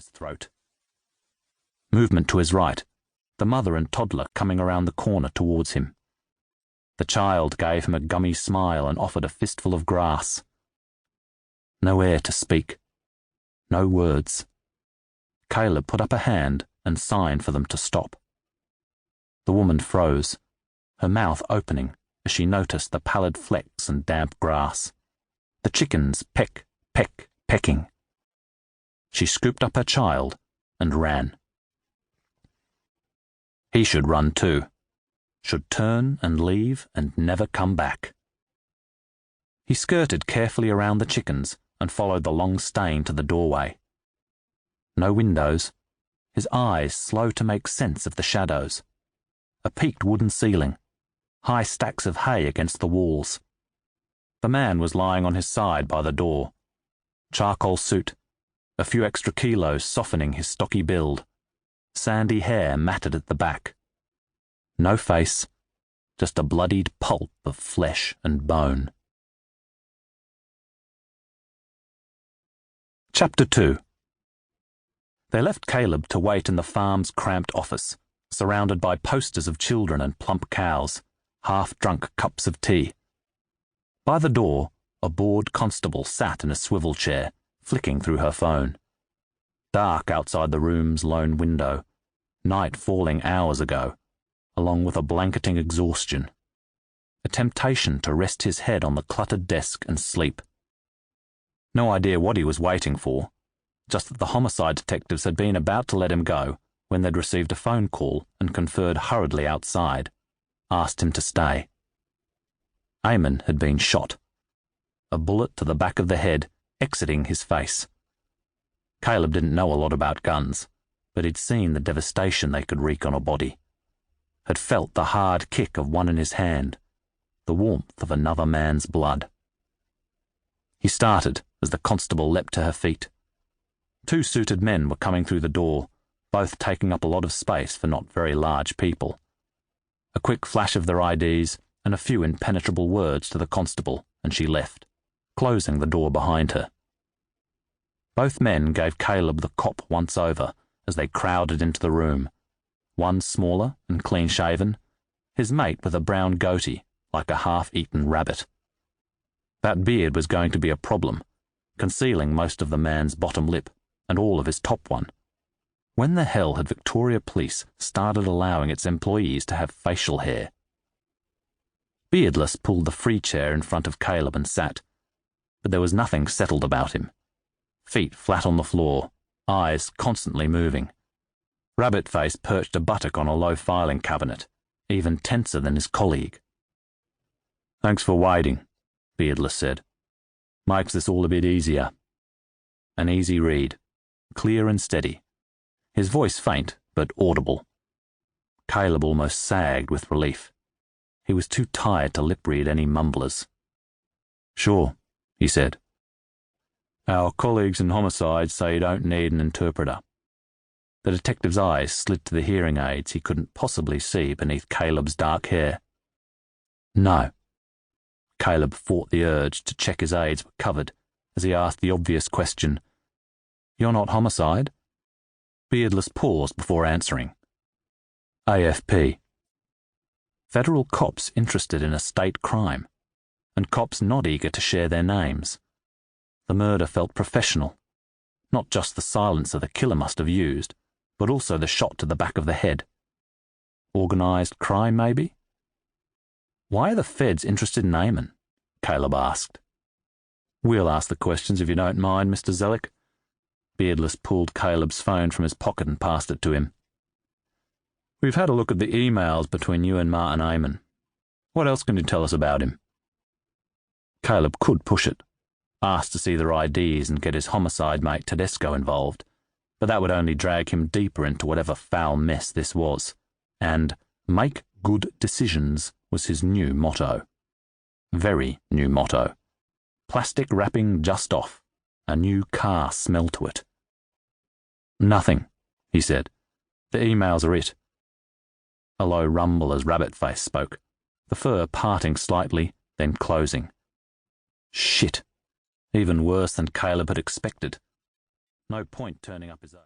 his throat. Movement to his right, the mother and toddler coming around the corner towards him. The child gave him a gummy smile and offered a fistful of grass. No air to speak. No words. Caleb put up a hand and signed for them to stop. The woman froze, her mouth opening as she noticed the pallid flecks and damp grass. The chickens peck, peck, pecking. She scooped up her child and ran. He should run too. Should turn and leave and never come back. He skirted carefully around the chickens and followed the long stain to the doorway. No windows, his eyes slow to make sense of the shadows. A peaked wooden ceiling, high stacks of hay against the walls. The man was lying on his side by the door. Charcoal suit, a few extra kilos softening his stocky build. Sandy hair matted at the back. No face, just a bloodied pulp of flesh and bone. Chapter 2. They left Caleb to wait in the farm's cramped office, surrounded by posters of children and plump cows, half-drunk cups of tea. By the door, a bored constable sat in a swivel chair, flicking through her phone. Dark outside the room's lone window, night falling hours ago, along with a blanketing exhaustion. A temptation to rest his head on the cluttered desk and sleep. No idea what he was waiting for, just that the homicide detectives had been about to let him go when they'd received a phone call and conferred hurriedly outside, asked him to stay. Eamon had been shot. A bullet to the back of the head, exiting his face. Caleb didn't know a lot about guns, but he'd seen the devastation they could wreak on a body. Had felt the hard kick of one in his hand, the warmth of another man's blood. He started as the constable leapt to her feet. Two suited men were coming through the door, both taking up a lot of space for not very large people. A quick flash of their IDs and a few impenetrable words to the constable, and she left, closing the door behind her. Both men gave Caleb the cop once over as they crowded into the room, one smaller and clean-shaven, his mate with a brown goatee like a half-eaten rabbit. That beard was going to be a problem, concealing most of the man's bottom lip and all of his top one. When the hell had Victoria Police started allowing its employees to have facial hair? Beardless pulled the free chair in front of Caleb and sat, but there was nothing settled about him. Feet flat on the floor, eyes constantly moving. Rabbit-Face perched a buttock on a low filing cabinet, even tenser than his colleague. "Thanks for waiting," Beardless said. "Makes this all a bit easier." An easy read, clear and steady. His voice faint, but audible. Caleb almost sagged with relief. He was too tired to lip-read any mumblers. "Sure," he said. "Our colleagues in homicide say you don't need an interpreter." The detective's eyes slid to the hearing aids he couldn't possibly see beneath Caleb's dark hair. "No." Caleb fought the urge to check his aids were covered as he asked the obvious question, "You're not homicide?" Beardless paused before answering. "AFP." Federal cops interested in a state crime, and cops not eager to share their names. The murder felt professional. Not just the silencer the killer must have used, but also the shot to the back of the head. Organized crime, maybe? "Why are the feds interested in Eamon?" Caleb asked. "We'll ask the questions if you don't mind, Mr. Zelic." Beardless pulled Caleb's phone from his pocket and passed it to him. "We've had a look at the emails between you and Martin Eamon. What else can you tell us about him?" Caleb could push it, ask to see their IDs and get his homicide mate Tedesco involved, but that would only drag him deeper into whatever foul mess this was, and make good decisions was his new motto. Very new motto. Plastic wrapping just off, a new car smell to it. "Nothing," he said. "The emails are it." A low rumble as Rabbit-Face spoke, the fur parting slightly, then closing. Shit. Even worse than Caleb had expected. No point turning up his own.